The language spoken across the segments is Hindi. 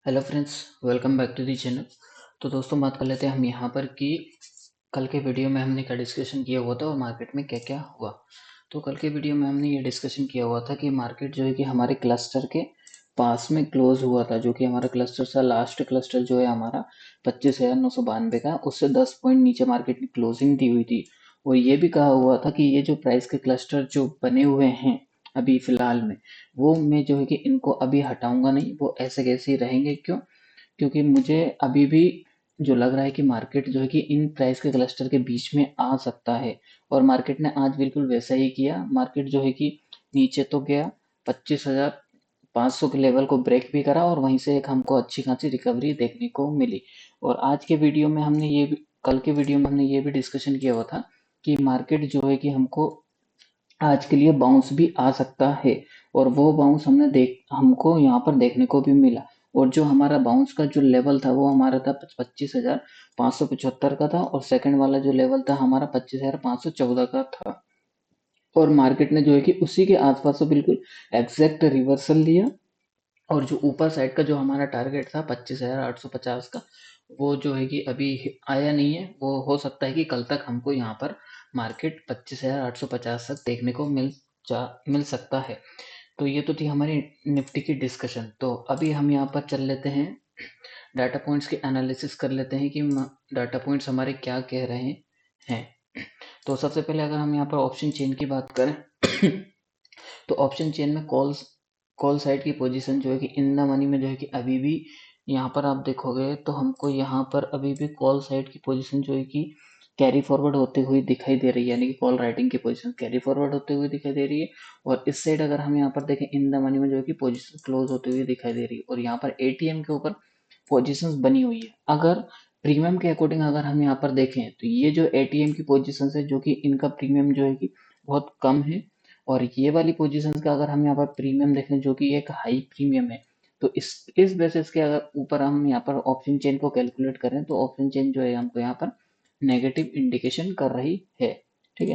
Hello friends, welcome back to the channel. तो दोस्तों, बात कर लेते हैं हम यहाँ पर कि कल के वीडियो में हमने क्या डिस्कशन किया हुआ था और मार्केट में क्या क्या हुआ। तो कल के वीडियो में हमने ये डिस्कशन किया हुआ था कि मार्केट जो है कि हमारे क्लस्टर के पास में क्लोज हुआ था, जो कि हमारा क्लस्टर था, लास्ट क्लस्टर जो है हमारा 25,992 का, उससे 10 पॉइंट नीचे मार्केट की क्लोजिंग दी हुई थी। और ये भी कहा हुआ था कि ये जो प्राइस के क्लस्टर जो बने हुए हैं अभी फिलहाल में, वो मैं जो है कि इनको अभी हटाऊंगा नहीं, वो ऐसे कैसे ही रहेंगे। क्यों? क्योंकि मुझे अभी भी जो लग रहा है कि मार्केट जो है कि इन प्राइस के क्लस्टर के बीच में आ सकता है। और मार्केट ने आज बिल्कुल वैसा ही किया। मार्केट जो है कि नीचे तो गया, 25,500 के लेवल को ब्रेक भी करा और वहीं से एक हमको अच्छी खासी रिकवरी देखने को मिली। और आज के वीडियो में हमने कल के वीडियो में हमने ये भी डिस्कशन किया हुआ था कि मार्केट जो है कि हमको आज के लिए बाउंस भी आ सकता है। और वो बाउंस हमको यहाँ पर देखने को भी मिला। और जो हमारा बाउंस का जो लेवल था वो हमारा था 25,575 का था, और सेकंड वाला जो लेवल था हमारा 25,514 का था। और मार्केट ने जो है कि उसी के आसपास से बिल्कुल एग्जैक्ट रिवर्सल लिया। और जो ऊपर साइड का जो हमारा टारगेट था 25,850 का, वो जो है कि अभी आया नहीं है। वो हो सकता है कि कल तक हमको यहाँ पर मार्केट 25,850 तक देखने को मिल सकता है। तो ये तो थी हमारी निफ्टी की डिस्कशन। तो अभी हम यहाँ पर चल लेते हैं, डाटा पॉइंट्स की एनालिसिस कर लेते हैं कि डाटा पॉइंट्स हमारे क्या कह रहे हैं। तो सबसे पहले अगर हम यहाँ पर ऑप्शन चेन की बात करें तो ऑप्शन चेन में कॉल साइड की पोजीशन जो है कि इन द मनी में जो है कि अभी भी यहाँ पर आप देखोगे तो हमको यहाँ पर अभी भी कॉल साइड की पोजीशन जो है कि कैरी फॉरवर्ड होते हुए दिखाई दे रही है, यानी कि कॉल राइटिंग की पोजीशन कैरी फॉरवर्ड होते हुए दिखाई दे रही है। और इस साइड अगर हम यहाँ पर देखें इन द मनी में जो है कि पोजीशन क्लोज होते हुए दिखाई दे रही है। और यहाँ पर एटीएम के ऊपर पोजीशंस बनी हुई है। अगर प्रीमियम के अकॉर्डिंग अगर हम यहाँ पर देखें तो ये जो एटीएम की पोजीशंस है, जो कि इनका प्रीमियम जो है कि बहुत कम है। और ये वाली पोजीशंस का अगर हम यहाँ पर प्रीमियम देखें जो कि एक हाई प्रीमियम है, तो इस बेसिस के अगर ऊपर हम यहाँ पर ऑप्शन चेन को कैलकुलेट करें तो ऑप्शन चेन जो है हमको यहाँ पर नेगेटिव इंडिकेशन कर रही है। ठीक है,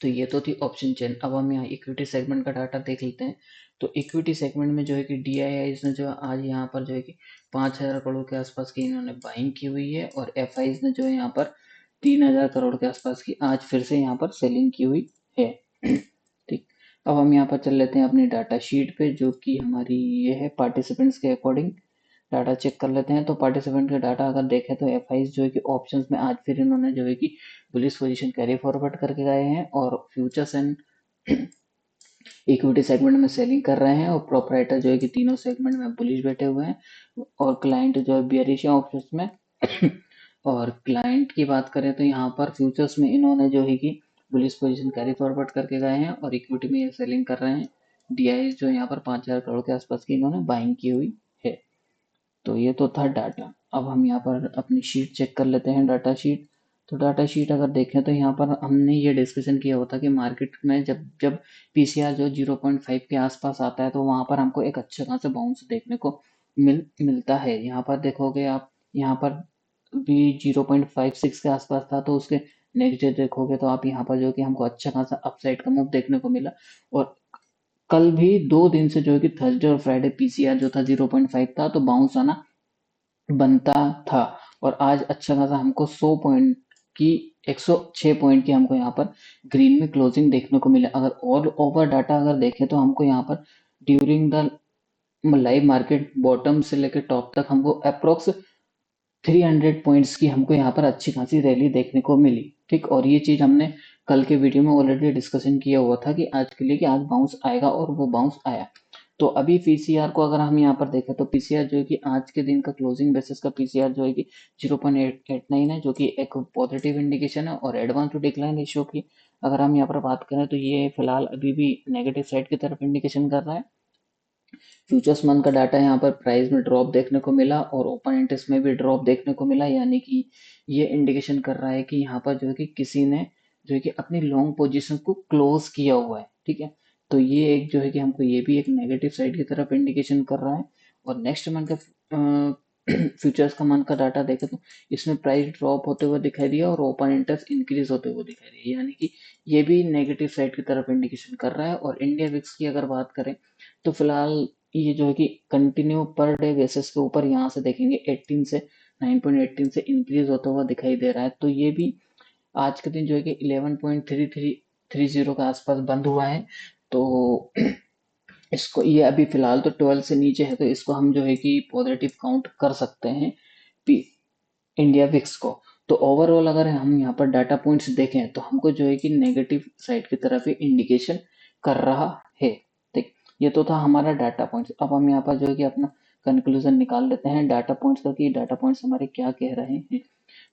तो ये तो थी ऑप्शन चेन। अब हम यहाँ इक्विटी सेगमेंट का डाटा देख लेते हैं। तो इक्विटी सेगमेंट में जो है कि डीआईआईज ने जो आज यहाँ पर जो है कि 5,000 करोड़ के आसपास की इन्होंने बाइंग की हुई है, और एफआईज ने जो है यहाँ पर 3,000 करोड़ के आसपास की आज फिर से यहाँ पर सेलिंग की हुई है। ठीक, अब हम यहाँ पर चल लेते हैं अपनी डाटा शीट पे, जो कि हमारी ये है पार्टिसिपेंट्स के अकॉर्डिंग डाटा चेक कर लेते हैं। तो पार्टिसिपेंट का डाटा अगर देखें तो एफआईज जो है कि ऑप्शंस में आज फिर इन्होंने जो है कि बुलिश पोजीशन कैरी फॉरवर्ड करके गए हैं, और फ्यूचर्स एंड इक्विटी सेगमेंट में सेलिंग कर रहे हैं, और प्रोपराइटर जो है कि तीनों सेगमेंट में बुलिश बैठे हुए हैं, और क्लाइंट जो है बियरिश है ऑप्शंस में। और क्लाइंट की बात करें तो यहाँ पर फ्यूचर्स में इन्होंने जो है कि बुलिश पोजीशन कैरी फॉरवर्ड करके गए हैं, और इक्विटी में ये सेलिंग कर रहे हैं। डीआई जो यहाँ पर 5,000 करोड़ के आसपास की इन्होंने बाइंग की हुई है। तो ये तो था डाटा। अब हम यहाँ पर अपनी शीट चेक कर लेते हैं, डाटा शीट। तो डाटा शीट अगर देखें तो यहाँ पर हमने ये डिस्कशन किया होता कि मार्केट में जब जब पीसीआर जो 0.5 के आसपास आता है तो वहाँ पर हमको एक अच्छा खासा बाउंस देखने को मिलता है। यहाँ पर देखोगे आप, यहाँ पर भी 0.56 के आसपास था, तो उसके नेगेटिव देखोगे तो आप यहाँ पर जो कि हमको अच्छा खासा अपसाइड का मूव देखने को मिला। और कल भी 2 दिन से जो है कि थर्सडे और फ्राइडे पीसीआर जो था 0.5 था, तो बाउंस आना बनता था। और आज अच्छा खासा हमको 100 पॉइंट की 106 पॉइंट की हमको यहाँ पर ग्रीन में क्लोजिंग देखने को मिले। अगर ऑल ओवर डाटा अगर देखें तो हमको यहाँ पर during the live market bottom से लेकर टॉप तक हमको अप्रोक्स 300 पॉइंट्स की हमको यहाँ पर अच्छी खासी रैली देखने को मिली। ठीक, और ये चीज हमने कल के वीडियो में ऑलरेडी डिस्कशन किया हुआ था कि आज के लिए कि आज बाउंस आएगा, और वो बाउंस आया। तो अभी पीसीआर को अगर हम यहाँ पर देखें तो पीसीआर जो है कि आज के दिन का क्लोजिंग बेसिस का पीसीआर जो है कि 0.89 है, जो कि एक पॉजिटिव इंडिकेशन है। और एडवांस टू डिक्लाइन रेशियो की अगर हम यहाँ पर बात करें तो ये फिलहाल अभी भी नेगेटिव साइड की तरफ इंडिकेशन कर रहा है। फ्यूचर्स मंथ का डाटा यहाँ पर प्राइस में ड्रॉप देखने को मिला, और ओपन इंटरेस्ट में भी ड्रॉप देखने को मिला, यानी कि ये इंडिकेशन कर रहा है कि यहाँ पर जो है कि किसी ने जो है कि अपनी लॉन्ग पोजीशन को क्लोज किया हुआ है। ठीक है, तो ये एक जो है कि हमको ये भी एक नेगेटिव साइड की तरफ इंडिकेशन कर रहा है। और नेक्स्ट मंथ का फ्यूचर्स का मंथ का डाटा देखें तो इसमें प्राइस ड्रॉप होते हुए दिखाई दिया, और ओपन इंटरेस्ट इंक्रीज होते हुए दिखाई दिया, यानी कि ये भी नेगेटिव साइड की तरफ इंडिकेशन कर रहा है। और इंडिया विक्स की अगर बात करें तो फिलहाल ये जो है कि कंटिन्यू पर डे बेसिस के ऊपर यहाँ से देखेंगे 18 से 9.18 से इंक्रीज होता हुआ दिखाई दे रहा है। तो ये भी आज के दिन जो है कि 11.3330 के आसपास बंद हुआ है। तो इसको, ये अभी फिलहाल तो 12 से नीचे है, तो इसको हम जो है कि पॉजिटिव काउंट कर सकते हैं इंडिया विक्स को। तो ओवरऑल अगर हम यहाँ पर डाटा पॉइंट्स देखें तो हमको जो है कि नेगेटिव साइड की तरफ ही इंडिकेशन कर रहा है। ठीक, ये तो था हमारा डाटा पॉइंट्स। अब हम यहाँ पर जो है कि अपना कंक्लूजन निकाल लेते हैं डाटा पॉइंट्स का, कि डाटा पॉइंट्स हमारे क्या कह रहे हैं।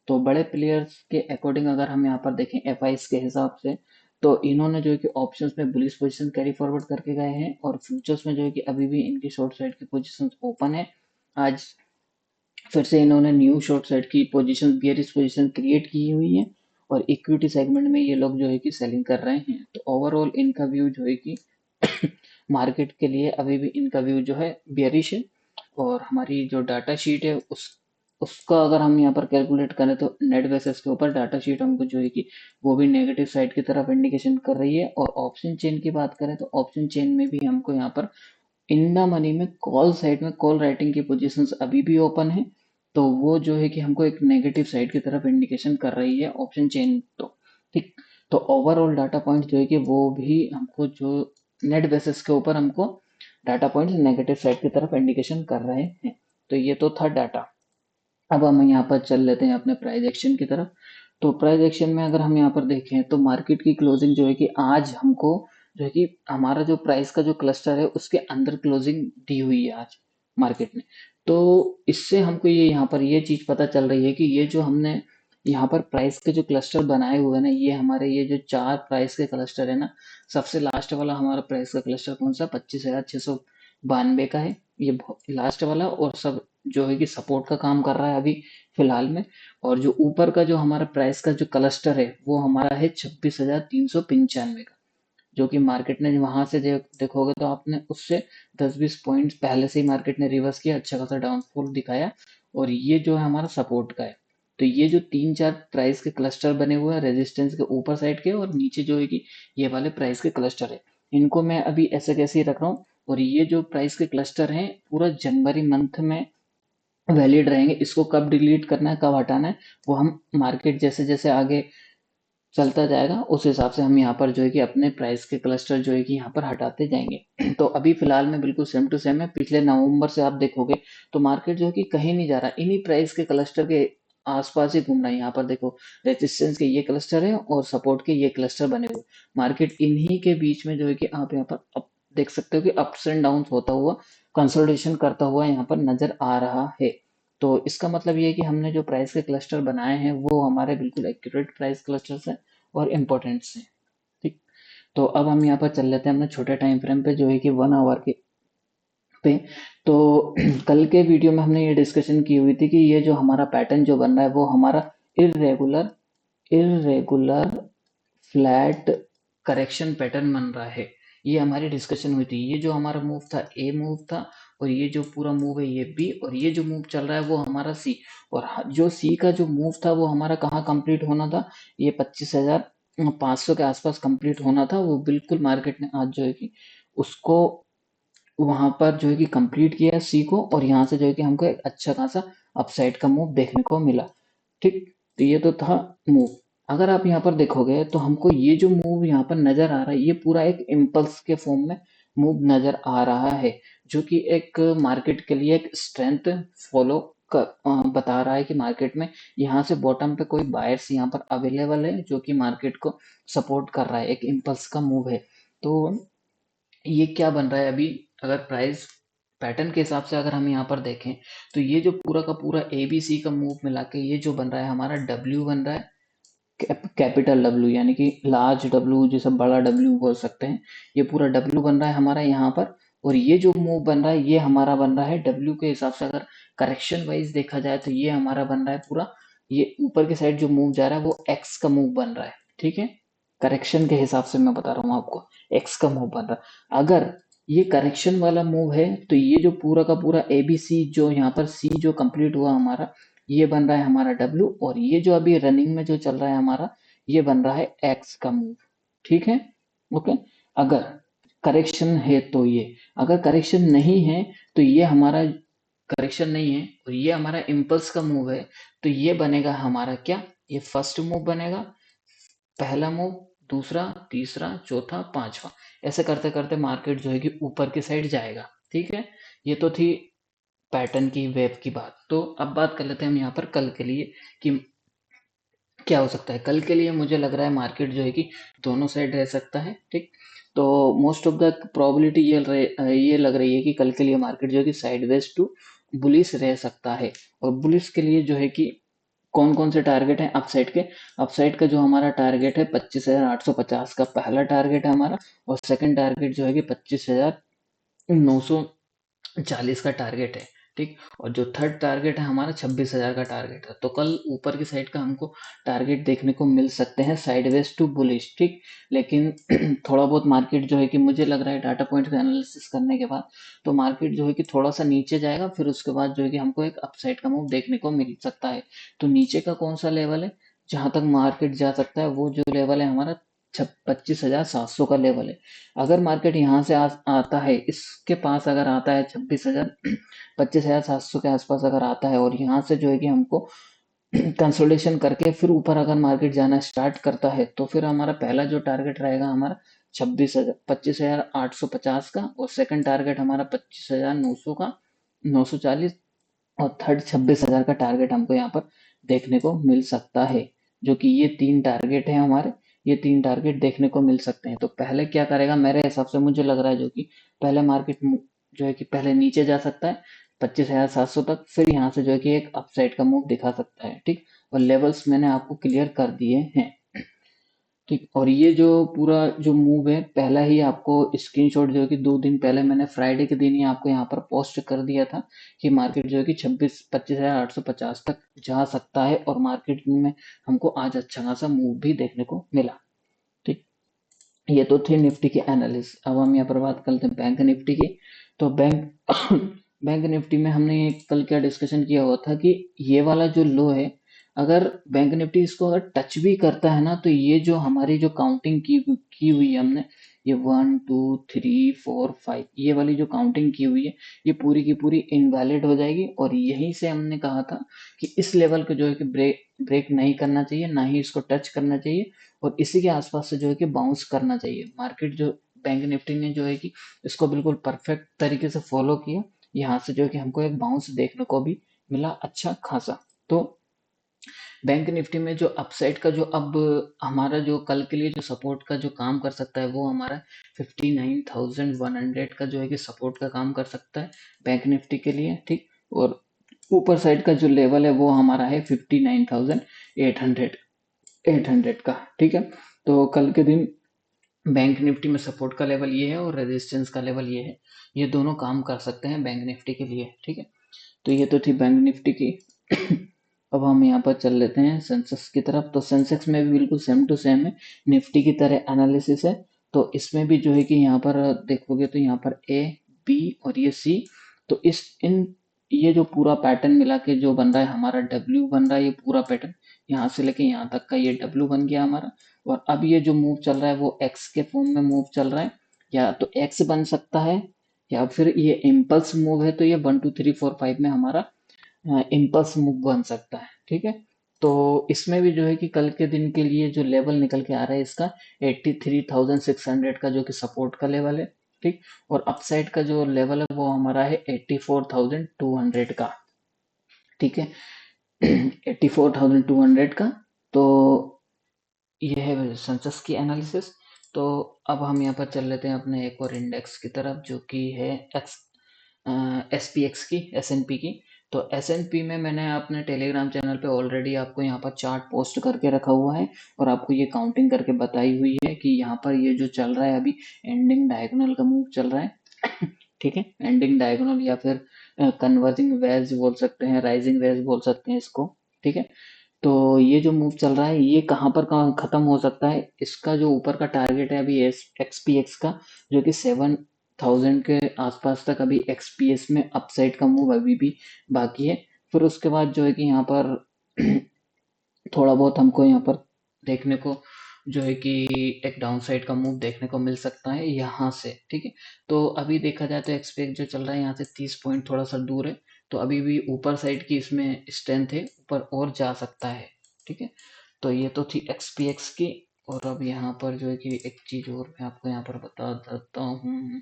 तो बड़े प्लेयर्स के अकॉर्डिंग अगर हम यहाँ पर देखें एफआईस के हिसाब से, तो इन्होंने जो है कि ऑप्शंस में बुलिश पोजीशन कैरी फॉरवर्ड करके गए हैं, और फ्यूचर्स में जो है कि अभी भी इनकी शॉर्ट साइड की पोजीशंस ओपन है। आज फिर से इन्होंने न्यू शॉर्ट साइड की पोजीशन, बियरिश पोजीशन क्रिएट की हुई है, और इक्विटी सेगमेंट में ये लोग जो है कि सेलिंग कर रहे हैं। तो ओवरऑल इनका व्यू जो है कि मार्केट के लिए अभी भी इनका व्यू जो है बियरिश है। और हमारी जो डाटा शीट है उसका अगर हम यहाँ पर कैलकुलेट करें तो नेट बेसिस के ऊपर डाटा शीट हमको जो है कि वो भी नेगेटिव साइड की तरफ इंडिकेशन कर रही है। और ऑप्शन चेन की बात करें तो ऑप्शन चेन में भी हमको यहाँ पर इन द मनी में कॉल साइड में कॉल राइटिंग की पोजीशंस अभी भी ओपन है। तो वो जो है कि हमको एक नेगेटिव साइड की तरफ इंडिकेशन कर रही है ऑप्शन चेन। तो ठीक, तो ओवरऑल डाटा पॉइंट जो है कि वो भी हमको जो नेट बेसिस के ऊपर हमको डाटा पॉइंट्स नेगेटिव साइड की तरफ इंडिकेशन कर रहे हैं। तो ये तो था डाटा। अब हम यहाँ पर चल लेते हैं अपने प्राइस एक्शन की तरफ। तो प्राइस एक्शन में अगर हम यहाँ पर देखें तो मार्केट की क्लोजिंग जो है कि आज हमको जो है कि हमारा जो प्राइस का जो क्लस्टर है उसके अंदर क्लोजिंग दी हुई है आज मार्केट ने। तो इससे हमको ये यहाँ पर ये चीज पता चल रही है कि ये जो हमने यहाँ पर प्राइस के जो क्लस्टर बनाए हुए हैं ना, ये हमारे ये जो 4 प्राइस के क्लस्टर है ना, सबसे लास्ट वाला हमारा प्राइस का क्लस्टर कौन सा 25,692 का है, ये लास्ट वाला। और सब जो है कि सपोर्ट का काम कर रहा है अभी फिलहाल में। और जो ऊपर का जो हमारा प्राइस का जो क्लस्टर है वो हमारा है 26,395 का, जो कि मार्केट ने वहां से देखोगे तो आपने उससे 10-20 पॉइंट्स पहले से ही मार्केट ने रिवर्स किया, अच्छा खासा डाउनफॉल दिखाया। और ये जो है हमारा सपोर्ट का है। तो ये जो 3-4 प्राइस के क्लस्टर बने हुए हैं रेजिस्टेंस के ऊपर साइड के, और नीचे जो है कि ये वाले प्राइस के क्लस्टर है, इनको मैं अभी ऐसे कैसे ही रख रहा हूँ। और ये जो प्राइस के क्लस्टर हैं पूरा जनवरी मंथ में वैलिड रहेंगे। इसको कब डिलीट करना है कब हटाना है वो हम मार्केट जैसे जैसे आगे चलता जाएगा उस हिसाब से हम यहाँ पर जो है कि अपने प्राइस के क्लस्टर जो है कि यहाँ पर हटाते जाएंगे। तो अभी फिलहाल में बिल्कुल सेम टू सेम है। पिछले नवंबर से आप देखोगे तो मार्केट जो है कि कहीं नहीं जा रहा, इन्हीं प्राइस के क्लस्टर के आसपास ही घूम रहा है। यहाँ पर देखो रेजिस्टेंस के ये क्लस्टर है और सपोर्ट के ये क्लस्टर बने हुए, मार्केट इन्हीं के बीच में जो है कि आप यहाँ पर अप देख सकते हो कि अप्स एंड डाउन होता हुआ कंसोलिडेशन करता हुआ यहाँ पर नजर आ रहा है। तो इसका मतलब ये है कि हमने जो प्राइस के क्लस्टर बनाए हैं वो हमारे बिल्कुल एक्यूरेट प्राइस क्लस्टर्स हैं और इम्पोर्टेंट्स हैं। ठीक, तो अब हम यहाँ पर चल लेते हैं अपने छोटे टाइम फ्रेम पे, जो है कि 1 आवर के पे। तो कल के वीडियो में हमने ये डिस्कशन की हुई थी कि ये जो हमारा पैटर्न जो बन रहा है वो हमारा irregular irregular flat correction pattern बन रहा है। ये हमारी डिस्कशन हुई थी। ये जो हमारा मूव था ए मूव था, और ये जो पूरा मूव है ये बी, और ये जो मूव चल रहा है वो हमारा सी। और जो सी का जो मूव था वो हमारा कहाँ कंप्लीट होना था, ये 25,500 के आसपास कंप्लीट होना था। वो बिल्कुल मार्केट ने आज जो है कि उसको वहां पर जो है कि कंप्लीट किया सी को, और यहाँ से जो है कि हमको एक अच्छा खासा अपसाइड का मूव देखने को मिला। ठीक, तो ये तो था मूव। अगर आप यहाँ पर देखोगे तो हमको ये जो मूव यहाँ पर नजर आ रहा है ये पूरा एक इम्पल्स के फॉर्म में मूव नजर आ रहा है, जो कि एक मार्केट के लिए एक स्ट्रेंथ फॉलो बता रहा है कि मार्केट में यहाँ से बॉटम पे कोई बायर्स यहाँ पर अवेलेबल है जो कि मार्केट को सपोर्ट कर रहा है, एक इम्पल्स का मूव है। तो ये क्या बन रहा है अभी, अगर प्राइस पैटर्न के हिसाब से अगर हम यहाँ पर देखें तो ये जो पूरा का पूरा एबीसी का मूव मिला के ये जो बन रहा है हमारा डब्ल्यू बन रहा है, कैपिटल डब्ल्यू यानी कि लार्ज डब्ल्यू जिसे बड़ा डब्ल्यू बोल सकते हैं। ये पूरा डब्ल्यू बन रहा है हमारा यहाँ पर। और ये जो मूव बन रहा है ये हमारा बन रहा है डब्ल्यू के हिसाब से। अगर करेक्शन वाइज देखा जाए तो ये हमारा बन रहा है पूरा, ये ऊपर के साइड जो मूव जा रहा है वो एक्स का मूव बन रहा है। ठीक है, करेक्शन के हिसाब से मैं बता रहा हूँ आपको, एक्स का मूव बन रहा है। अगर ये करेक्शन वाला मूव है तो ये जो पूरा का पूरा एबीसी जो यहाँ पर सी जो कंप्लीट हुआ हमारा, ये बन रहा है हमारा डब्ल्यू। और ये जो अभी रनिंग में जो चल रहा है हमारा, ये बन रहा है एक्स का मूव। ठीक है, ओके। अगर करेक्शन है तो ये, अगर करेक्शन नहीं है तो ये हमारा करेक्शन नहीं है और ये हमारा इम्पल्स का मूव है, तो ये बनेगा हमारा क्या, ये फर्स्ट मूव बनेगा, पहला मूव, दूसरा, तीसरा, चौथा, पांचवा, ऐसे करते करते मार्केट जो है कि ऊपर की साइड जाएगा। ठीक है, ये तो थी पैटर्न की, वेव की बात। तो अब बात कर लेते हैं हम यहाँ पर कल के लिए कि क्या हो सकता है। कल के लिए मुझे लग रहा है मार्केट जो है कि दोनों साइड रह सकता है। ठीक, तो मोस्ट ऑफ द प्रोबेबिलिटी ये लग रही है कि कल के लिए मार्केट जो है कि साइडवेज टू बुलिश रह सकता है। और बुलिश के लिए जो है कि कौन कौन से टारगेट हैं अपसाइड के, अपसाइड का जो हमारा टारगेट है 25,850 का पहला टारगेट है हमारा, और सेकंड टारगेट जो है कि 25,940 का टारगेट है। ठीक, और जो थर्ड टारगेट है हमारा 26,000 का टारगेट है। तो कल ऊपर की साइड का हमको टारगेट देखने को मिल सकते हैं साइडवेज टू बुलिश। ठीक, लेकिन थोड़ा बहुत मार्केट जो है कि मुझे लग रहा है डाटा पॉइंट का एनालिसिस करने के बाद तो मार्केट जो है कि थोड़ा सा नीचे जाएगा, फिर उसके बाद जो है कि हमको एक अपसाइड का मूव देखने को मिल सकता है। तो नीचे का कौन सा लेवल है जहां तक मार्केट जा सकता है, वो जो लेवल है हमारा 25,700 का लेवल है। अगर मार्केट यहाँ से आता है, इसके पास अगर आता है 25,700 के आसपास अगर आता है, और यहाँ से जो है कि हमको कंसोलिडेशन करके फिर ऊपर अगर मार्केट जाना स्टार्ट करता है, तो फिर हमारा पहला जो टारगेट रहेगा हमारा 25,850 का, और सेकंड टारगेट हमारा 25,900 का, 940, और थर्ड 26,000 का टारगेट हमको यहाँ पर देखने को मिल सकता है। जो कि ये तीन टारगेट है हमारे, ये तीन टारगेट देखने को मिल सकते हैं। तो पहले क्या करेगा मेरे हिसाब से, मुझे लग रहा है जो कि पहले मार्केट जो है कि पहले नीचे जा सकता है 25,700 तक, फिर यहाँ से जो है कि एक अपसाइड का मूव दिखा सकता है। ठीक, और लेवल्स मैंने आपको क्लियर कर दिए हैं। ठीक, और ये जो पूरा जो मूव है पहला ही आपको स्क्रीनशॉट जो है कि 2 दिन पहले मैंने फ्राइडे के दिन ही आपको यहाँ पर पोस्ट कर दिया था कि मार्केट जो है कि 25,850 तक जा सकता है, और मार्केट में हमको आज अच्छा खासा मूव भी देखने को मिला। ठीक, ये तो थे निफ्टी के एनालिस्ट। अब हम यहाँ पर बात करते हैं बैंक निफ्टी की। तो बैंक बैंक निफ्टी में हमने कल क्या डिस्कशन किया हुआ था कि ये वाला जो लो है, अगर बैंक निफ्टी इसको अगर टच भी करता है ना, तो ये जो हमारी जो काउंटिंग की हुई है हमने, ये 1 2 3 4 5, ये वाली जो काउंटिंग की हुई है, ये पूरी की पूरी इनवैलिड हो जाएगी। और यहीं से हमने कहा था कि इस लेवल को जो है कि ब्रेक नहीं करना चाहिए, ना ही इसको टच करना चाहिए, और इसी के आसपास से जो है कि बाउंस करना चाहिए मार्केट। जो बैंक निफ्टी ने जो है कि इसको बिल्कुल परफेक्ट तरीके से फॉलो किया, यहाँ से जो है कि हमको एक बाउंस देखने को भी मिला अच्छा खासा। तो बैंक निफ्टी में जो अपसाइड का जो अब हमारा जो कल के लिए जो सपोर्ट का जो काम कर सकता है, वो हमारा 59,100 का जो है कि सपोर्ट का काम कर सकता है बैंक निफ्टी के लिए। ठीक, और ऊपर साइड का जो लेवल है वो हमारा है 59,800 का। ठीक है, तो कल के दिन बैंक निफ्टी में सपोर्ट का लेवल ये है और रेजिस्टेंस का लेवल ये है, ये दोनों काम कर सकते हैं बैंक निफ्टी के लिए। ठीक है, तो ये तो थी बैंक निफ्टी की। अब हम यहाँ पर चल लेते हैं सेंसेक्स की तरफ। तो सेंसेक्स में भी बिल्कुल सेम टू सेम है, निफ्टी की तरह एनालिसिस है। तो इसमें भी जो है कि यहाँ पर देखोगे तो यहाँ पर ए, बी और ये सी, तो ये जो पूरा पैटर्न मिला के जो बन रहा है हमारा डब्ल्यू बन रहा है, ये पूरा पैटर्न यहाँ से लेके यहाँ तक का ये डब्ल्यू बन गया हमारा। और अब ये जो मूव चल रहा है वो एक्स के फॉर्म में मूव चल रहा है, या तो एक्स बन सकता है, या फिर ये इम्पल्स मूव है, तो ये 1 2 3 4 5 में हमारा इम्पल्स मूव बन सकता है। ठीक है, तो इसमें भी जो है कि कल के दिन के लिए जो लेवल निकल के आ रहा है इसका 83,600 का, जो कि सपोर्ट का लेवल है। ठीक, और अपसाइड का जो लेवल है वो हमारा है 84,200 का। ठीक है, 84,200 का। तो ये है सेंसस की एनालिसिस। तो अब हम यहाँ पर चल लेते हैं अपने एक और इंडेक्स की तरफ, जो कि है एक्स SPX की, SNP की। तो SNP में मैंने अपने टेलीग्राम चैनल पे ऑलरेडी आपको यहाँ पर चार्ट पोस्ट करके रखा हुआ है, और आपको ये काउंटिंग करके बताई हुई है कि यहाँ पर ये जो चल रहा है अभी एंडिंग डायगोनल का मूव चल रहा है। ठीक है, एंडिंग डायगोनल या फिर कन्वर्जिंग वेज बोल सकते हैं, राइजिंग वेज बोल सकते हैं इसको। ठीक है, तो ये जो मूव चल रहा है ये कहाँ पर खत्म हो सकता है, इसका जो ऊपर का टारगेट है अभी XPX का, जो कि 7,000 के आसपास तक अभी XPS में अपसाइड का मूव अभी भी बाकी है। फिर उसके बाद जो है कि यहाँ पर थोड़ा बहुत हमको यहाँ पर देखने को जो है कि एक डाउन साइड का मूव देखने को मिल सकता है यहाँ से, ठीक है। तो अभी देखा जाए तो एक्सपेक्ट जो चल रहा है यहाँ से 30 पॉइंट थोड़ा सा दूर है, तो अभी भी ऊपर साइड की इसमें स्ट्रेंथ है, ऊपर और जा सकता है, ठीक है। तो ये तो थी एक्सपीएक्स की। और अब यहाँ पर जो है कि एक चीज़ और मैं आपको यहाँ पर बता देता हूँ।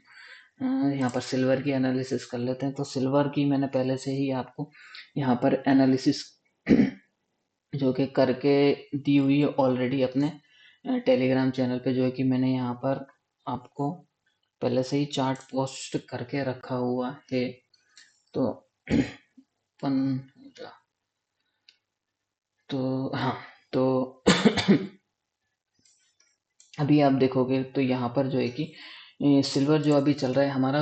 यहाँ पर सिल्वर की एनालिसिस कर लेते हैं। तो सिल्वर की मैंने पहले से ही आपको यहाँ पर एनालिसिस जो कि करके दी हुई है ऑलरेडी अपने टेलीग्राम चैनल पे, जो है कि मैंने यहाँ पर आपको पहले से ही चार्ट पोस्ट करके रखा हुआ है। तो पन तो हाँ, तो अभी आप देखोगे तो यहाँ पर जो है कि सिल्वर जो अभी चल रहा है हमारा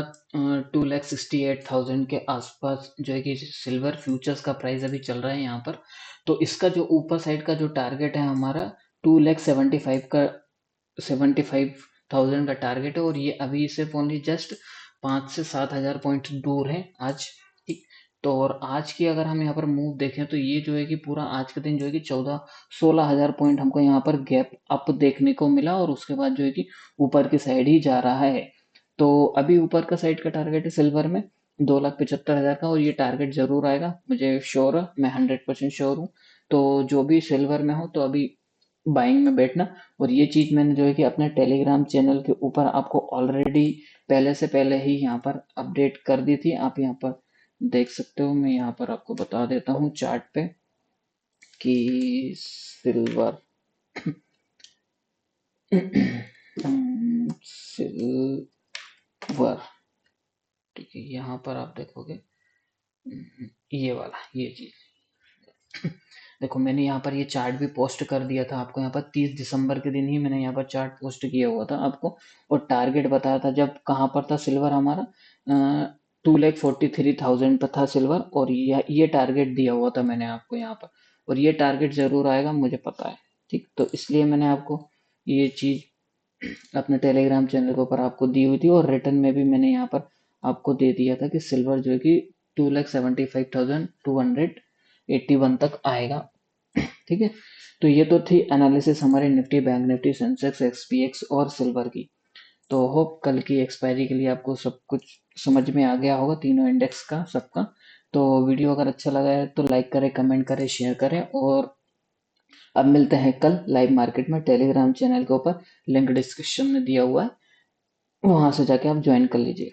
2,68,000 के आसपास, जो है कि सिल्वर फ्यूचर्स का प्राइस अभी चल रहा है यहाँ पर। तो इसका जो ऊपर साइड का जो टारगेट है हमारा 2,75,000 का टारगेट है, और ये अभी सिर्फ ओनली जस्ट 5 से 7 हज़ार पॉइंट दूर है आज, ठीक। तो और आज की अगर हम यहाँ पर मूव देखें तो ये जो है कि पूरा आज के दिन जो है कि 14-16 हज़ार पॉइंट हमको यहाँ पर गैप अप देखने को मिला, और उसके बाद जो है कि ऊपर की साइड ही जा रहा है। तो अभी ऊपर का साइड का टारगेट है सिल्वर में 2,75,000 का, और ये टारगेट जरूर आएगा, मुझे श्योर है, मैं 100% श्योर हूँ। तो जो भी सिल्वर में हो तो अभी बाइंग में बैठना। और ये चीज मैंने जो है कि अपने टेलीग्राम चैनल के ऊपर आपको ऑलरेडी पहले ही यहाँ पर अपडेट कर दी थी। आप यहाँ पर देख सकते हो, मैं यहाँ पर आपको बता देता हूँ चार्ट पे कि सिल्वर सिल्वर, ठीक है। यहाँ पर आप देखोगे ये वाला ये चीज देखो, मैंने यहाँ पर ये चार्ट भी पोस्ट कर दिया था आपको। यहाँ पर 30 दिसंबर के दिन ही मैंने यहाँ पर चार्ट पोस्ट किया हुआ था आपको, और टारगेट बताया था जब कहाँ पर था सिल्वर हमारा 2,43,000 पर था सिल्वर, और ये टारगेट दिया हुआ था मैंने आपको यहाँ पर, और ये टारगेट जरूर आएगा मुझे पता है, ठीक। तो इसलिए मैंने आपको ये चीज अपने टेलीग्राम चैनल के ऊपर आपको दी हुई थी, और रिटर्न में भी मैंने यहाँ पर आपको दे दिया था कि सिल्वर जो है कि 2,75,281 तक आएगा, ठीक है। तो ये तो थी एनालिसिस हमारे निफ्टी, बैंक निफ्टी, सेंसेक्स, एक्सपीएक्स और सिल्वर की। तो होप कल की एक्सपायरी के लिए आपको सब कुछ समझ में आ गया होगा, तीनों इंडेक्स का सबका। तो वीडियो अगर अच्छा लगा है तो लाइक करें, कमेंट करें, शेयर करें, और अब मिलते हैं कल लाइव मार्केट में टेलीग्राम चैनल के ऊपर, लिंक डिस्क्रिप्शन में दिया हुआ है, वहां से जाके आप ज्वाइन कर लीजिए।